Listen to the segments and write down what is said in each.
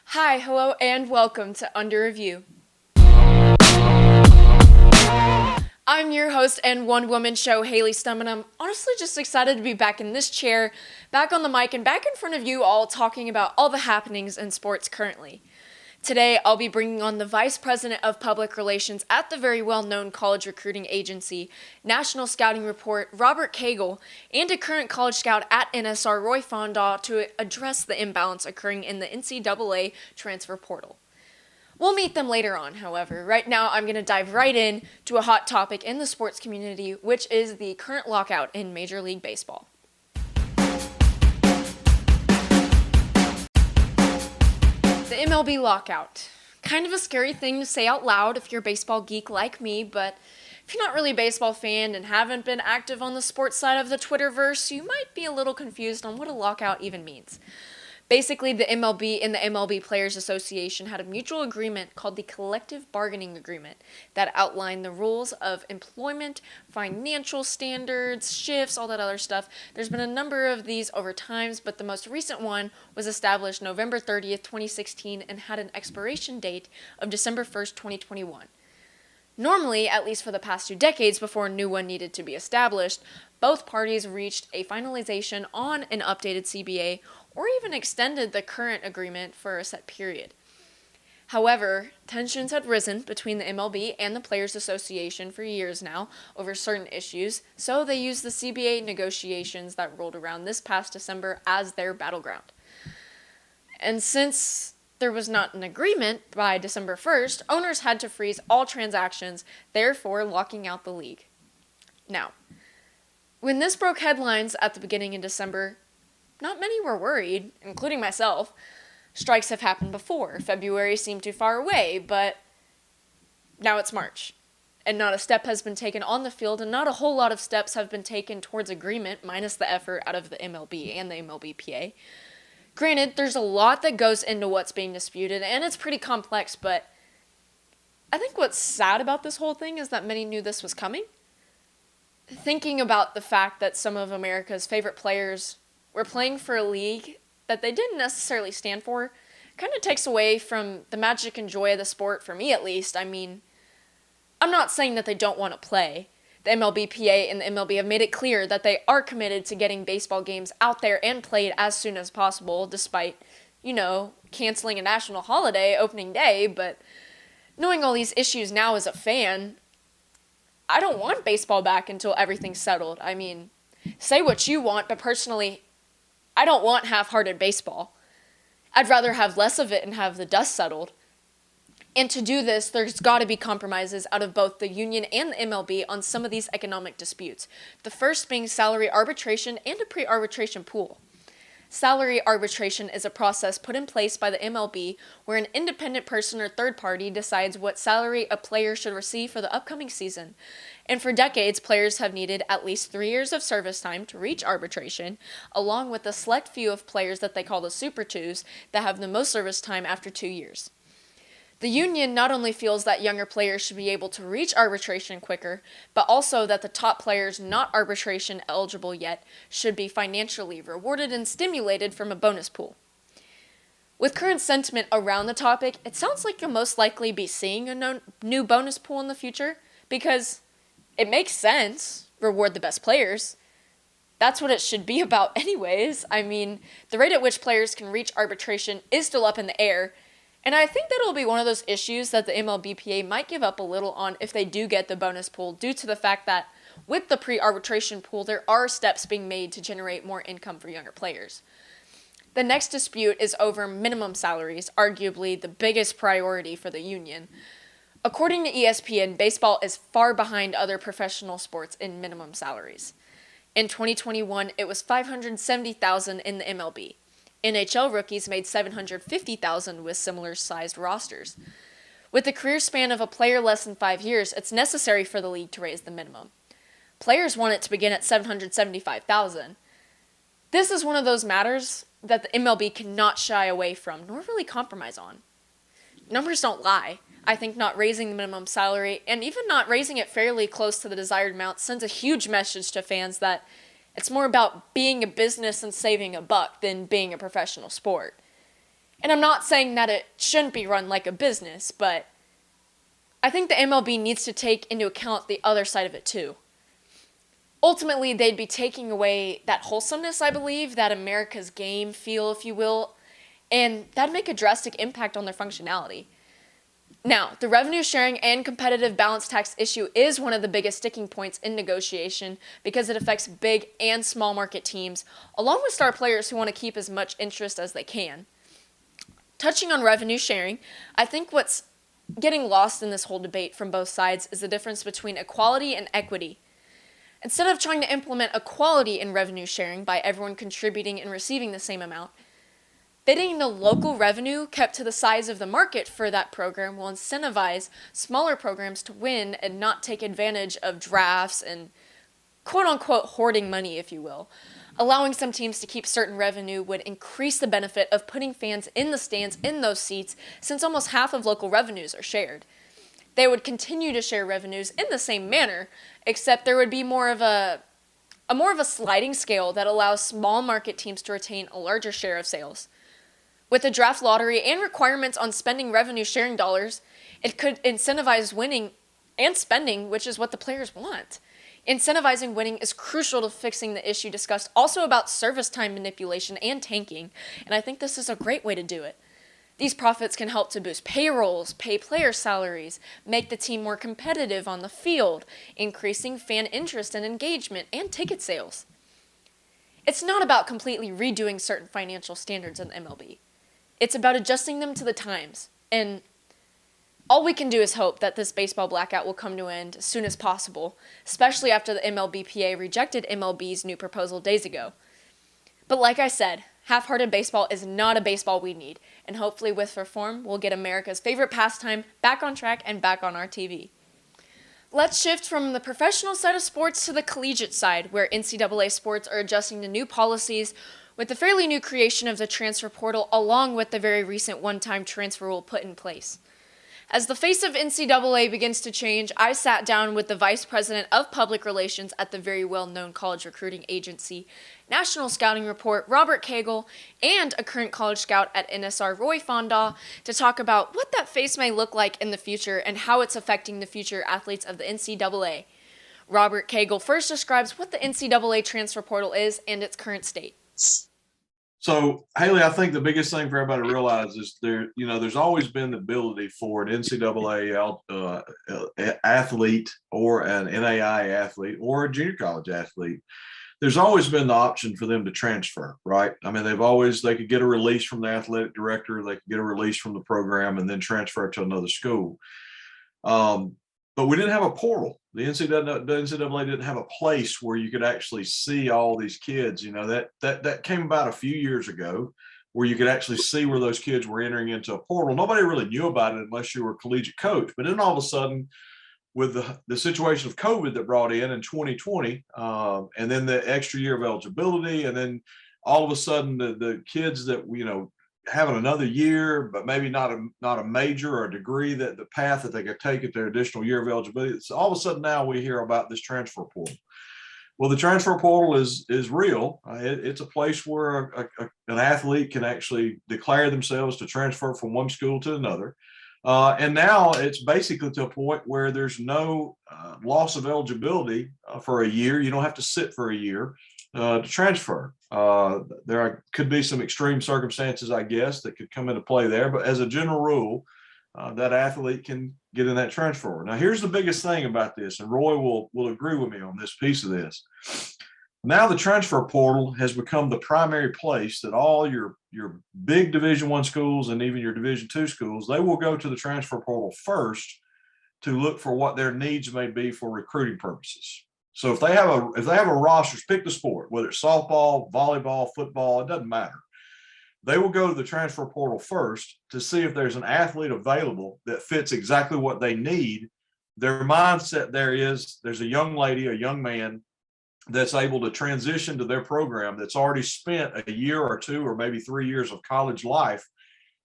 Hi, hello, and welcome to Under Review. I'm your host and one-woman show, Haley Stum, and I'm honestly just excited to be back in this chair, back on the mic, and back in front of you all talking about all the happenings in sports currently. Today, I'll be bringing on the Vice President of Public Relations at the very well-known college recruiting agency, National Scouting Report, Robert Cagle, and a current college scout at NSR, Roy Fondaw, to address the imbalance occurring in the NCAA Transfer Portal. We'll meet them later on, however. Right now, I'm going to dive right in to a hot topic in the sports community, which is the current lockout in Major League Baseball. The MLB Lockout. Kind of a scary thing to say out loud if you're a baseball geek like me, but if you're not really a baseball fan and haven't been active on the sports side of the Twitterverse, you might be a little confused on what a lockout even means. Basically, the MLB and the MLB Players Association had a mutual agreement called the Collective Bargaining Agreement that outlined the rules of employment, financial standards, shifts, all that other stuff. There's been a number of these over times, but the most recent one was established November 30th, 2016 and had an expiration date of December 1st, 2021. Normally, at least for the past 2 decades before a new one needed to be established, both parties reached a finalization on an updated CBA or even extended the current agreement for a set period. However, tensions had risen between the MLB and the Players Association for years now over certain issues, so they used the CBA negotiations that rolled around this past December as their battleground. And since there was not an agreement by December 1st, owners had to freeze all transactions, therefore locking out the league. Now, when this broke headlines at the beginning of December, not many were worried, including myself. Strikes have happened before. February seemed too far away, but now it's March. And not a step has been taken on the field, and not a whole lot of steps have been taken towards agreement, minus the effort out of the MLB and the MLBPA. Granted, there's a lot that goes into what's being disputed, and it's pretty complex, but I think what's sad about this whole thing is that many knew this was coming. Thinking about the fact that some of America's favorite players were playing for a league that they didn't necessarily stand for kind of takes away from the magic and joy of the sport, for me at least. I mean, I'm not saying that they don't want to play. The MLBPA and the MLB have made it clear that they are committed to getting baseball games out there and played as soon as possible, despite, canceling a national holiday opening day. But knowing all these issues now as a fan, I don't want baseball back until everything's settled. I mean, say what you want, but personally, I don't want half-hearted baseball. I'd rather have less of it and have the dust settled. And to do this, there's got to be compromises out of both the union and the MLB on some of these economic disputes. The first being salary arbitration and a pre-arbitration pool. Salary arbitration is a process put in place by the MLB where an independent person or third party decides what salary a player should receive for the upcoming season. And for decades, players have needed at least 3 years of service time to reach arbitration, along with a select few of players that they call the Super Twos that have the most service time after 2 years. The union not only feels that younger players should be able to reach arbitration quicker, but also that the top players not arbitration eligible yet should be financially rewarded and stimulated from a bonus pool. With current sentiment around the topic, it sounds like you'll most likely be seeing a new bonus pool in the future, because it makes sense. Reward the best players. That's what it should be about anyways. I mean, the rate at which players can reach arbitration is still up in the air, and I think that it'll be one of those issues that the MLBPA might give up a little on if they do get the bonus pool, due to the fact that with the pre-arbitration pool, there are steps being made to generate more income for younger players. The next dispute is over minimum salaries, arguably the biggest priority for the union. According to ESPN, baseball is far behind other professional sports in minimum salaries. In 2021, it was $570,000 in the MLB. NHL rookies made $750,000 with similar-sized rosters. With the career span of a player less than 5 years, it's necessary for the league to raise the minimum. Players want it to begin at $775,000. This is one of those matters that the MLB cannot shy away from, nor really compromise on. Numbers don't lie. I think not raising the minimum salary, and even not raising it fairly close to the desired amount, sends a huge message to fans that it's more about being a business and saving a buck than being a professional sport. And I'm not saying that it shouldn't be run like a business, but I think the MLB needs to take into account the other side of it too. Ultimately, they'd be taking away that wholesomeness, I believe, that America's game feel, if you will, and that'd make a drastic impact on their functionality. Now, the revenue sharing and competitive balance tax issue is one of the biggest sticking points in negotiation because it affects big and small market teams, along with star players who want to keep as much interest as they can. Touching on revenue sharing, I think what's getting lost in this whole debate from both sides is the difference between equality and equity. Instead of trying to implement equality in revenue sharing by everyone contributing and receiving the same amount, bidding the local revenue kept to the size of the market for that program will incentivize smaller programs to win and not take advantage of drafts and quote-unquote hoarding money, if you will. Allowing some teams to keep certain revenue would increase the benefit of putting fans in the stands in those seats since almost half of local revenues are shared. They would continue to share revenues in the same manner, except there would be more of a sliding scale that allows small market teams to retain a larger share of sales. With the draft lottery and requirements on spending revenue sharing dollars, it could incentivize winning and spending, which is what the players want. Incentivizing winning is crucial to fixing the issue discussed also about service time manipulation and tanking, and I think this is a great way to do it. These profits can help to boost payrolls, pay player salaries, make the team more competitive on the field, increasing fan interest and engagement, and ticket sales. It's not about completely redoing certain financial standards in the MLB. It's about adjusting them to the times, and all we can do is hope that this baseball blackout will come to an end as soon as possible, especially after the MLBPA rejected MLB's new proposal days ago. But like I said, half-hearted baseball is not a baseball we need, and hopefully with reform, we'll get America's favorite pastime back on track and back on our TV. Let's shift from the professional side of sports to the collegiate side, where NCAA sports are adjusting to new policies with the fairly new creation of the transfer portal along with the very recent one-time transfer rule put in place. As the face of NCAA begins to change, I sat down with the Vice President of Public Relations at the very well-known college recruiting agency, National Scouting Report, Robert Cagle, and a current college scout at NSR, Roy Fondaw, to talk about what that face may look like in the future and how it's affecting the future athletes of the NCAA. Robert Cagle first describes what the NCAA Transfer Portal is and its current state. So, Haley, I think the biggest thing for everybody to realize is there's always been the ability for an NCAA athlete or an NAI athlete or a junior college athlete. There's always been the option for them to transfer, right? I mean, they could get a release from the athletic director, they could get a release from the program and then transfer to another school. But we didn't have a portal. The NCAA didn't have a place where you could actually see all these kids. That came about a few years ago, where you could actually see where those kids were entering into a portal. Nobody really knew about it unless you were a collegiate coach. But then all of a sudden, with the situation of COVID that brought in 2020, and then the extra year of eligibility, and then all of a sudden the kids that having another year, but maybe not a major or a degree, that the path that they could take at their additional year of eligibility. So all of a sudden now we hear about this transfer portal. Well, the transfer portal is real. It's a place where an athlete can actually declare themselves to transfer from one school to another. And now it's basically to a point where there's no loss of eligibility for a year. You don't have to sit for a year to transfer. Could be some extreme circumstances, I guess, that could come into play there. But as a general rule, that athlete can get in that transfer. Now, here's the biggest thing about this, and Roy will agree with me on this piece of this. Now the transfer portal has become the primary place that all your big Division I schools and even your Division II schools, they will go to the transfer portal first to look for what their needs may be for recruiting purposes. So if they have a roster, pick the sport, whether it's softball, volleyball, football, it doesn't matter. They will go to the transfer portal first to see if there's an athlete available that fits exactly what they need. Their mindset there's a young lady, a young man that's able to transition to their program that's already spent a year or two or maybe 3 years of college life.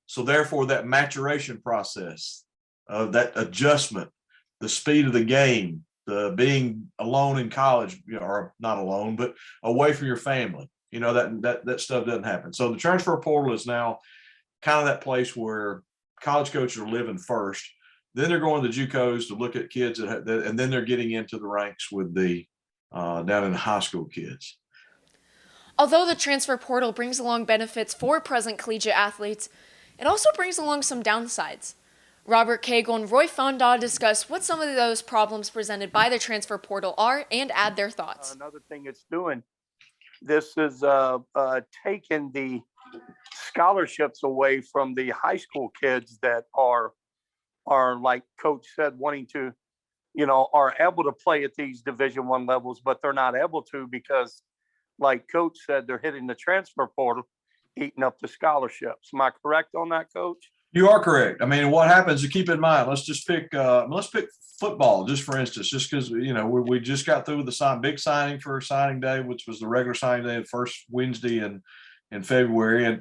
So therefore that maturation process, that adjustment, the speed of the game, the being alone in college, or not alone, but away from your family, that stuff doesn't happen. So the transfer portal is now kind of that place where college coaches are living first. Then they're going to the JUCOs to look at kids, and then they're getting into the ranks with the down in the high school kids. Although the transfer portal brings along benefits for present collegiate athletes, it also brings along some downsides. Robert Cagle and Roy Fondaw discuss what some of those problems presented by the transfer portal are and add their thoughts. Another thing it's doing, this is taking the scholarships away from the high school kids that are like Coach said, wanting to, are able to play at these Division I levels, but they're not able to because, like Coach said, they're hitting the transfer portal, eating up the scholarships. Am I correct on that, Coach? You are correct. I mean, what happens, to keep in mind, let's pick football, just for instance, just because, we just got through with the big signing for signing day, which was the regular signing day, the first Wednesday in February.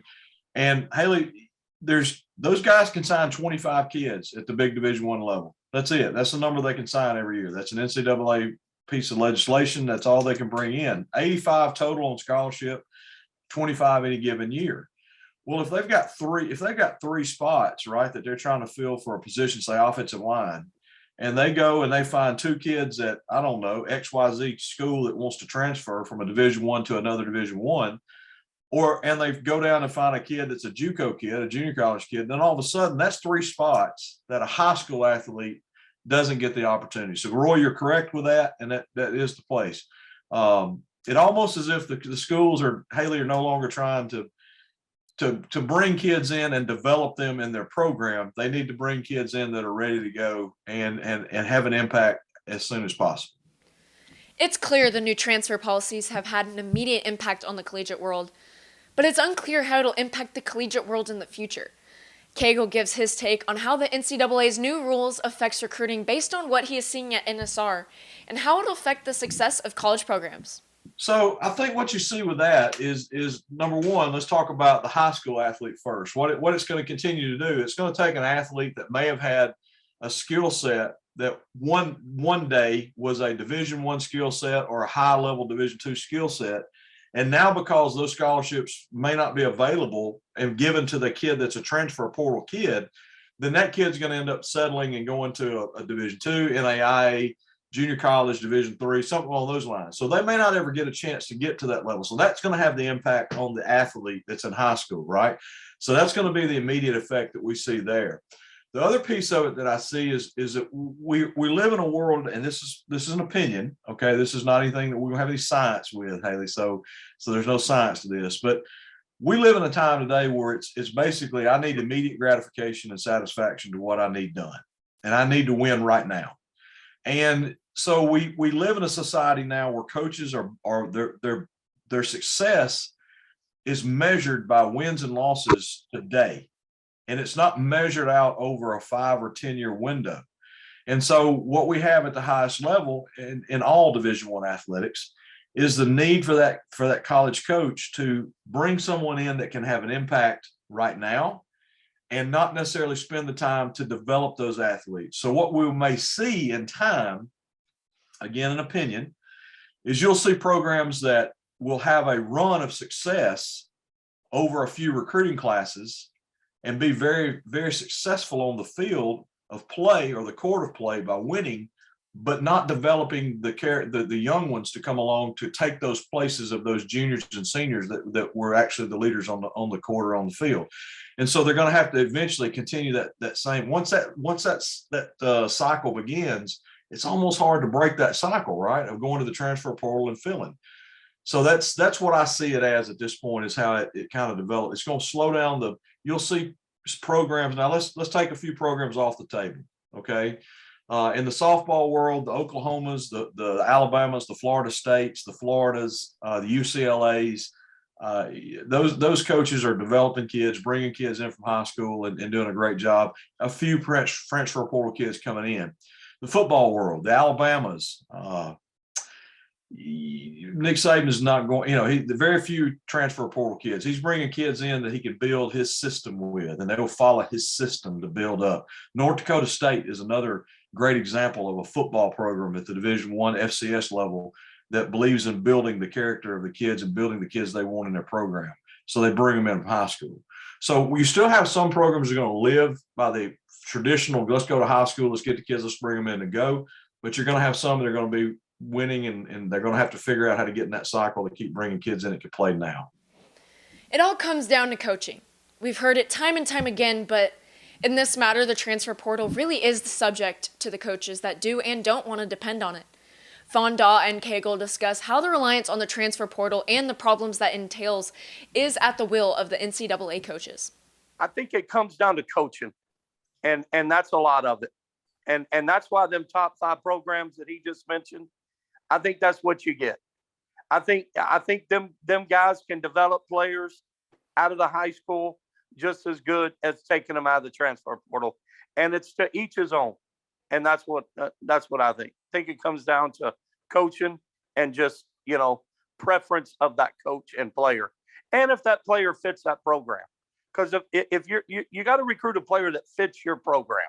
And Haley, those guys can sign 25 kids at the big Division I level. That's it. That's the number they can sign every year. That's an NCAA piece of legislation. That's all they can bring in. 85 total on scholarship, 25 any given year. Well, if they've got three spots, right, that they're trying to fill for a position, say offensive line, and they go and they find two kids at, I don't know, XYZ school that wants to transfer from a Division I to another Division I, and they go down and find a kid that's a JUCO kid, a junior college kid, then all of a sudden that's three spots that a high school athlete doesn't get the opportunity. So Roy, you're correct with that, and that is the place. It almost as if the schools are no longer trying to bring kids in and develop them in their program. They need to bring kids in that are ready to go and have an impact as soon as possible. It's clear the new transfer policies have had an immediate impact on the collegiate world, but it's unclear how it'll impact the collegiate world in the future. Cagle gives his take on how the NCAA's new rules affects recruiting based on what he is seeing at NSR and how it'll affect the success of college programs. So I think what you see with that is number one, let's talk about the high school athlete first. What it's going to continue to do, it's going to take an athlete that may have had a skill set that one day was a Division I skill set or a high level Division II skill set. And now because those scholarships may not be available and given to the kid that's a transfer portal kid, then that kid's going to end up settling and going to a Division II, NAIA, junior college, Division III, something along those lines. So they may not ever get a chance to get to that level. So that's going to have the impact on the athlete that's in high school, right? So that's going to be the immediate effect that we see there. The other piece of it that I see is that we live in a world, and this is an opinion, okay? This is not anything that we have any science with, Haley. So there's no science to this, but we live in a time today where it's basically I need immediate gratification and satisfaction to what I need done, and I need to win right now. And so we live in a society now where coaches their success is measured by wins and losses today. And it's not measured out over a 5 or 10 year window. And so what we have at the highest level in all Division I athletics is the need for that college coach to bring someone in that can have an impact right now and not necessarily spend the time to develop those athletes. So what we may see in time, again, an opinion, is you'll see programs that will have a run of success over a few recruiting classes and be very, very successful on the field of play or the court of play by winning, but not developing the young ones to come along to take those places of those juniors and seniors that were actually the leaders on the court or on the field. And so they're going to have to eventually continue that same. Once that cycle begins, it's almost hard to break that cycle, right, of going to the transfer portal and filling. So that's what I see it as at this point, is how it kind of developed. It's going to slow down you'll see programs. Now let's take a few programs off the table. Okay. In the softball world, the Oklahomas, the Alabamas, the Florida States, the Floridas, the UCLAs, those coaches are developing kids, bringing kids in from high school and doing a great job. A few transfer portal kids coming in. The football world, the Alabamas, Nick Saban is not going, the very few transfer portal kids. He's bringing kids in that he can build his system with, and they will follow his system to build up. North Dakota State is another great example of a football program at the Division I FCS level that believes in building the character of the kids and building the kids they want in their program. So they bring them in from high school. So you still have some programs that are going to live by the traditional, let's go to high school, let's get the kids, let's bring them in and go. But you're going to have some that are going to be winning, and they're going to have to figure out how to get in that cycle to keep bringing kids in that can play now. It all comes down to coaching. We've heard it time and time again, but in this matter, the transfer portal really is the subject to the coaches that do and don't want to depend on it. Fondaw and Cagle discuss how the reliance on the transfer portal and the problems that entails is at the will of the NCAA coaches. I think it comes down to coaching, and that's a lot of it. And that's why them top 5 programs that he just mentioned, I think that's what you get. I think them guys can develop players out of the high school just as good as taking them out of the transfer portal. And it's to each his own. And that's what I think. I think it comes down to coaching and just, preference of that coach and player. And if that player fits that program. Because if you got to recruit a player that fits your program.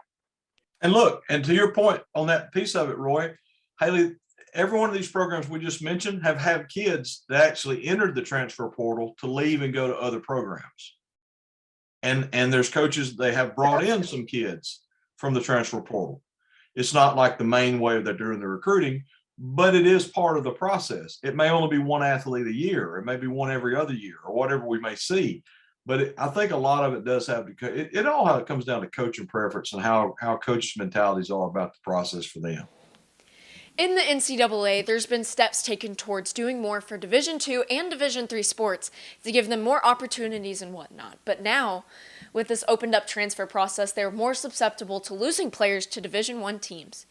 And look, and to your point on that piece of it, Roy, Haley, every one of these programs we just mentioned have had kids that actually entered the transfer portal to leave and go to other programs. And there's coaches, they have brought in some kids from the transfer portal. It's not like the main way they're doing the recruiting, but it is part of the process. It may only be one athlete a year, or it may be one every other year, or whatever we may see. But I think a lot of it does have to, it all comes down to coaching preference and how coaches' mentalities are about the process for them. In the NCAA, there's been steps taken towards doing more for Division II and Division III sports to give them more opportunities and whatnot. But now, with this opened up transfer process, they're more susceptible to losing players to Division I teams.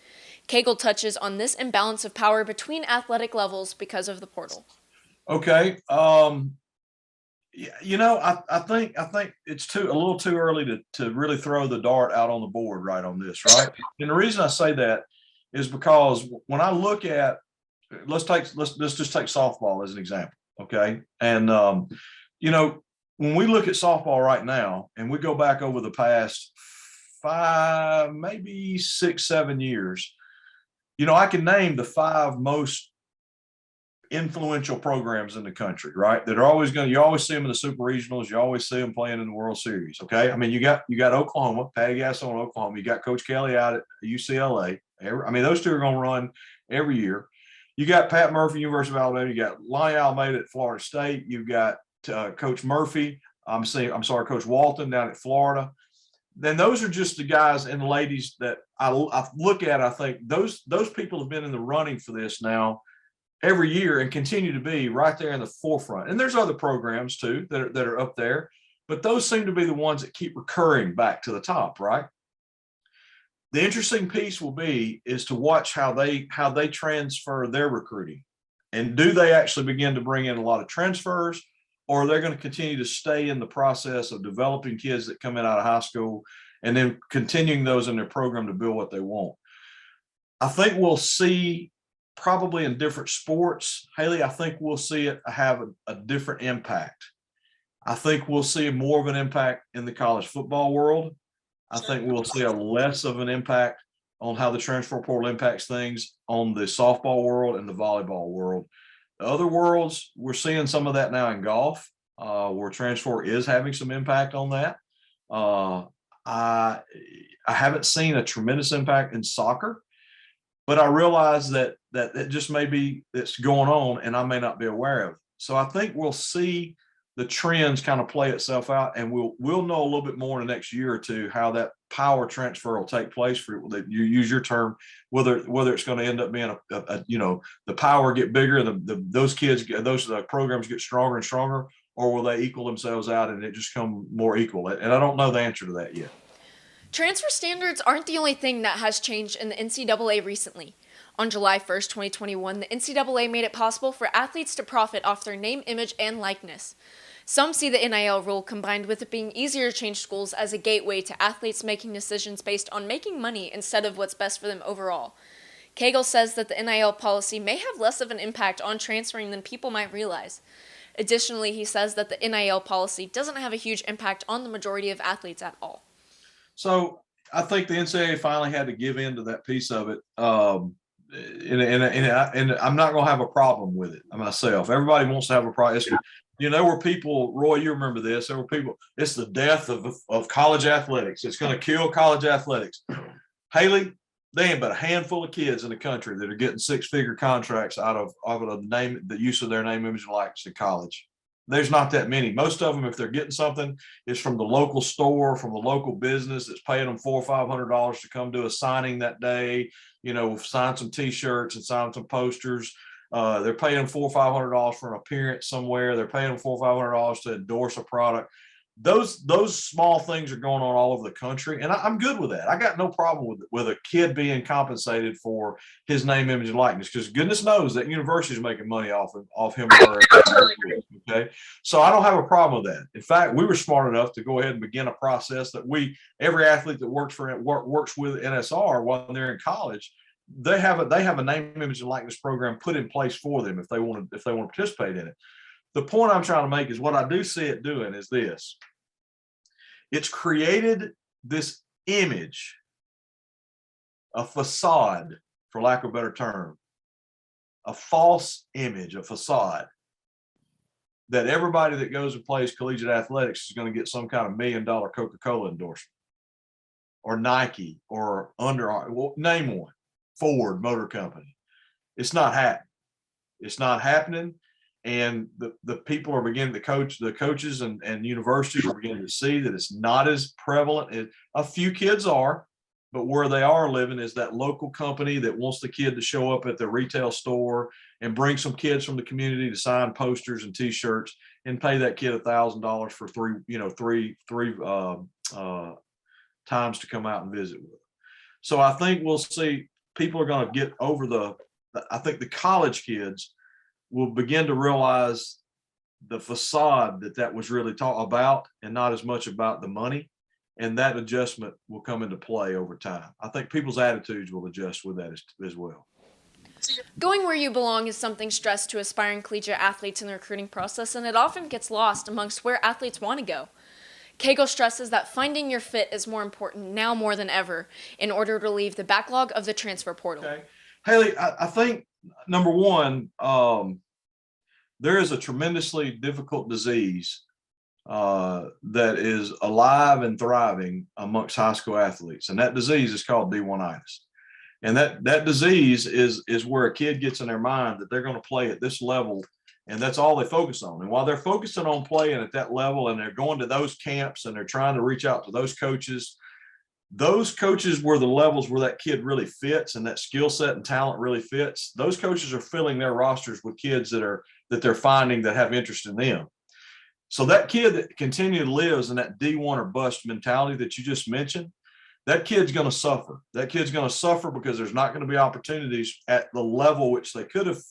Cagle touches on this imbalance of power between athletic levels because of the portal. Okay. I think it's a little too early to really throw the dart out on the board right on this, right? And the reason I say that is because when I look at, let's just take softball as an example, okay? And when we look at softball right now, and we go back over the past 5, maybe 6, 7 years, I can name the 5 most influential programs in the country, right? That are always you always see them in the super regionals. You always see them playing in the World Series. Okay. I mean, you got Oklahoma, Patty Gasson, Oklahoma. You got Coach Kelly out at UCLA. Those two are going to run every year. You got Pat Murphy, University of Alabama. You got Lonnie Almeida at Florida State. You've got Coach Murphy. Coach Walton down at Florida. Then those are just the guys and the ladies that I look at. I think those people have been in the running for this now every year and continue to be right there in the forefront. And there's other programs too that are up there, but those seem to be the ones that keep recurring back to the top, right? The interesting piece will be is to watch how they transfer their recruiting, and do they actually begin to bring in a lot of transfers, or are they going to continue to stay in the process of developing kids that come in out of high school and then continuing those in their program to build what they want? I think we'll see probably in different sports, Haley, I think we'll see it have a different impact. I think we'll see more of an impact in the college football world. I think we'll see a less of an impact on how the transfer portal impacts things on the softball world and the volleyball world. The other worlds, we're seeing some of that now in golf, where transfer is having some impact on that. I haven't seen a tremendous impact in soccer, but I realize that it just may be that's going on and I may not be aware of. So I think we'll see the trends kind of play itself out, and we'll know a little bit more in the next year or two how that power transfer will take place. For you use your term, whether it's going to end up being the power get bigger, those programs get stronger and stronger, or will they equal themselves out and it just come more equal? And I don't know the answer to that yet. Transfer standards aren't the only thing that has changed in the NCAA recently. On July 1st, 2021, the NCAA made it possible for athletes to profit off their name, image, and likeness. Some see the NIL rule combined with it being easier to change schools as a gateway to athletes making decisions based on making money instead of what's best for them overall. Cagle says that the NIL policy may have less of an impact on transferring than people might realize. Additionally, he says that the NIL policy doesn't have a huge impact on the majority of athletes at all. So I think the NCAA finally had to give in to that piece of it. And I'm not going to have a problem with it myself. Everybody wants to have a problem. there were people, Roy, you remember this. There were people, it's the death of college athletics. It's going to kill college athletics. Haley, they ain't but a handful of kids in the country that are getting 6-figure contracts out of the use of their name, image, and likeness in college. There's not that many. Most of them, if they're getting something, is from the local store, from the local business that's paying them $400 or $500 to come do a signing that day, sign some T-shirts and sign some posters. They're paying them $400 or $500 for an appearance somewhere. They're paying them $400 or $500 to endorse a product. Those small things are going on all over the country, and I'm good with that. I got no problem with a kid being compensated for his name, image, and likeness, because goodness knows that university is making money off him or her. Okay, so I don't have a problem with that. In fact, we were smart enough to go ahead and begin a process that every athlete that works with NSR while they're in college, they have a name, image, and likeness program put in place for them if they want to participate in it. The point I'm trying to make is what I do see it doing is this. It's created this image, a facade, for lack of a better term, a false image, a facade, that everybody that goes and plays collegiate athletics is going to get some kind of $1 million Coca-Cola endorsement or Nike or Under Armour, well, name one, Ford Motor Company. It's not happening. It's not happening. And the people are beginning to the coaches and universities are beginning to see that it's not as prevalent. A few kids are, but where they are living is that local company that wants the kid to show up at the retail store and bring some kids from the community to sign posters and T-shirts and pay that kid $1,000 for three times to come out and visit with them. So I think we'll see people are going to get over I think the college kids will begin to realize the facade that was really about and not as much about the money. And that adjustment will come into play over time. I think people's attitudes will adjust with that as well. Going where you belong is something stressed to aspiring collegiate athletes in the recruiting process, and it often gets lost amongst where athletes want to go. Cagle stresses that finding your fit is more important now more than ever in order to relieve the backlog of the transfer portal. Okay. Haley, I think, number one, there is a tremendously difficult disease that is alive and thriving amongst high school athletes. And that disease is called D1itis. And that disease is where a kid gets in their mind that they're going to play at this level, and that's all they focus on. And while they're focusing on playing at that level and they're going to those camps and they're trying to reach out to those coaches were the levels where that kid really fits and that skill set and talent really fits. Those coaches are filling their rosters with kids that they're finding that have interest in them. So that kid that continually lives in that D1 or bust mentality that you just mentioned, that kid's going to suffer. That kid's going to suffer because there's not going to be opportunities at the level which they could have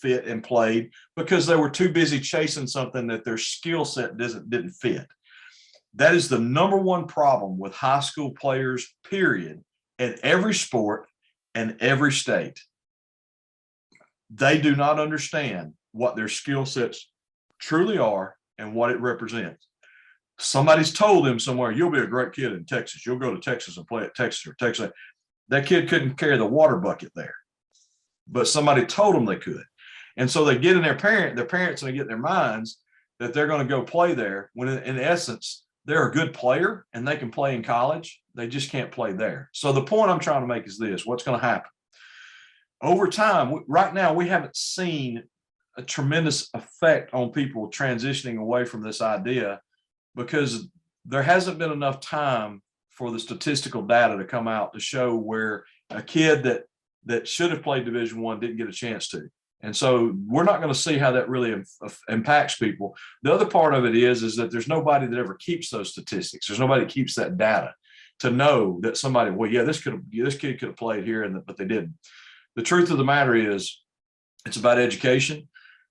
fit and played because they were too busy chasing something that their skill set didn't fit. That is the number one problem with high school players, period, in every sport and every state. They do not understand what their skill sets truly are and what it represents. Somebody's told them somewhere, you'll be a great kid in Texas. You'll go to Texas and play at Texas or Texas. That kid couldn't carry the water bucket there, but somebody told them they could. And so they get in their parents and they get in their minds that they're going to go play there when in essence, they're a good player and they can play in college. They just can't play there. So the point I'm trying to make is this: what's going to happen over time? Right now, we haven't seen a tremendous effect on people transitioning away from this idea because there hasn't been enough time for the statistical data to come out to show where a kid that should have played Division I didn't get a chance to. And so we're not going to see how that really impacts people. The other part of it is that there's nobody that ever keeps those statistics. There's nobody that keeps that data to know that somebody, well, yeah, this kid could have played here, but they didn't. The truth of the matter is it's about education,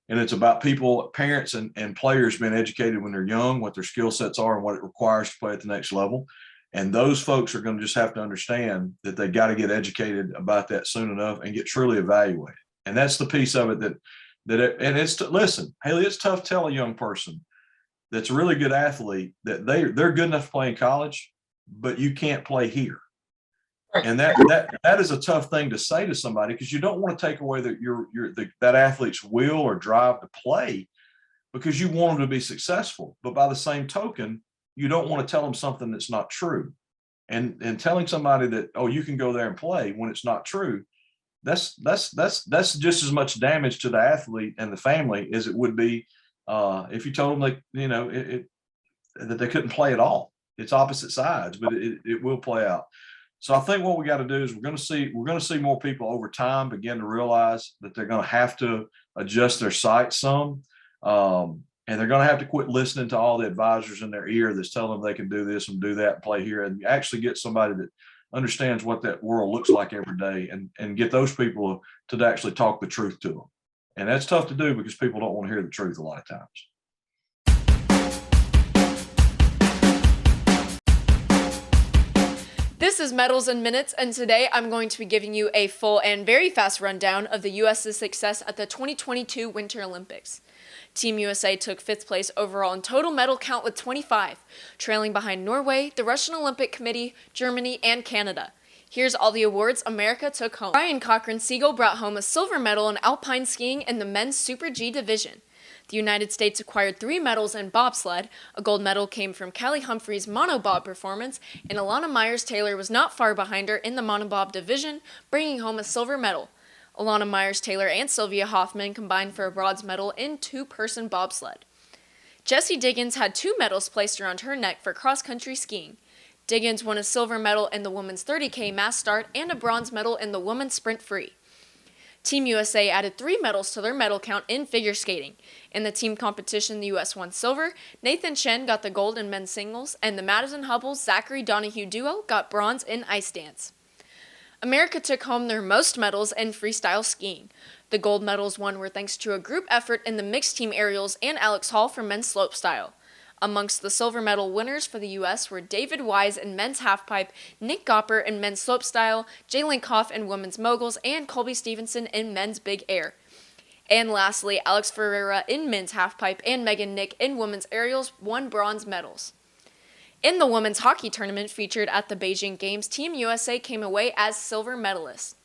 and it's about people, parents and players being educated when they're young, what their skill sets are and what it requires to play at the next level. And those folks are going to just have to understand that they got to get educated about that soon enough and get truly evaluated. And that's the piece of it listen, Haley, it's tough to tell a young person that's a really good athlete that they're good enough to play in college, but you can't play here. And that is a tough thing to say to somebody because you don't want to take away that that athlete's will or drive to play. because you want them to be successful. But by the same token, you don't want to tell them something that's not true. And telling somebody that, oh, you can go there and play when it's not true, that's just as much damage to the athlete and the family as it would be if you told them that they couldn't play at all. It's opposite sides, but it will play out. So I think what we got to do is we're going to see more people over time begin to realize that they're going to have to adjust their sights some. And they're going to have to quit listening to all the advisors in their ear that's telling them they can do this and do that and play here, and actually get somebody that understands what that world looks like every day, and get those people to actually talk the truth to them. And that's tough to do because people don't want to hear the truth a lot of times. This is Medals in Minutes, and today I'm going to be giving you a full and very fast rundown of the U.S.'s success at the 2022 Winter Olympics. Team USA took 5th place overall in total medal count with 25, trailing behind Norway, the Russian Olympic Committee, Germany, and Canada. Here's all the awards America took home. Ryan Cochran-Siegel brought home a silver medal in alpine skiing in the men's Super G division. The United States acquired 3 medals in bobsled. A gold medal came from Callie Humphrey's monobob performance, and Alana Myers-Taylor was not far behind her in the monobob division, bringing home a silver medal. Alana Myers-Taylor and Sylvia Hoffman combined for a bronze medal in 2-person bobsled. Jessie Diggins had 2 medals placed around her neck for cross-country skiing. Diggins won a silver medal in the women's 30K mass start and a bronze medal in the women's sprint free. Team USA added 3 medals to their medal count in figure skating. In the team competition, the U.S. won silver, Nathan Chen got the gold in men's singles, and the Madison Hubble-Zachary Donahue duo got bronze in ice dance. America took home their most medals in freestyle skiing. The gold medals won were thanks to a group effort in the mixed team aerials and Alex Hall for men's slopestyle. Amongst the silver medal winners for the U.S. were David Wise in men's halfpipe, Nick Gopper in men's slopestyle, Jalen Koff in women's moguls, and Colby Stevenson in men's big air. And lastly, Alex Ferreira in men's halfpipe and Megan Nick in women's aerials won bronze medals. In the women's hockey tournament featured at the Beijing Games, Team USA came away as silver medalists.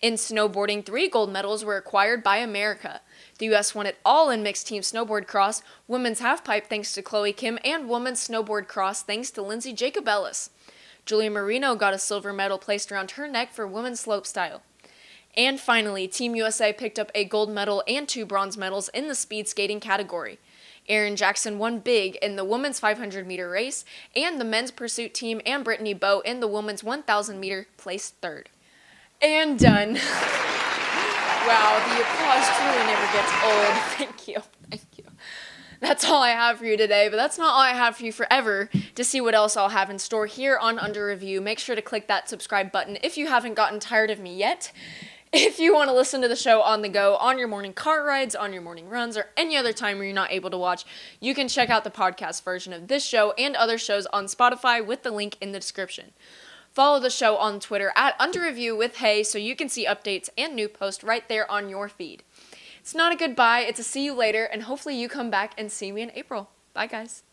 In snowboarding, 3 gold medals were acquired by America. The U.S. won it all in mixed team snowboard cross, women's halfpipe thanks to Chloe Kim, and women's snowboard cross thanks to Lindsay Jacobellis. Julia Marino got a silver medal placed around her neck for women's slopestyle. And finally, Team USA picked up a gold medal and 2 bronze medals in the speed skating category. Erin Jackson won big in the women's 500-meter race, and the men's pursuit team and Brittany Bowe in the women's 1,000-meter placed 3rd. And done. Wow, the applause truly never gets old. Thank you. That's all I have for you today, but that's not all I have for you forever. To see what else I'll have in store here on Under Review, make sure to click that subscribe button if you haven't gotten tired of me yet. If you want to listen to the show on the go, on your morning car rides, on your morning runs, or any other time where you're not able to watch, you can check out the podcast version of this show and other shows on Spotify with the link in the description. Follow the show on Twitter at Under Review with Hey so you can see updates and new posts right there on your feed. It's not a goodbye, it's a see you later, and hopefully you come back and see me in April. Bye, guys.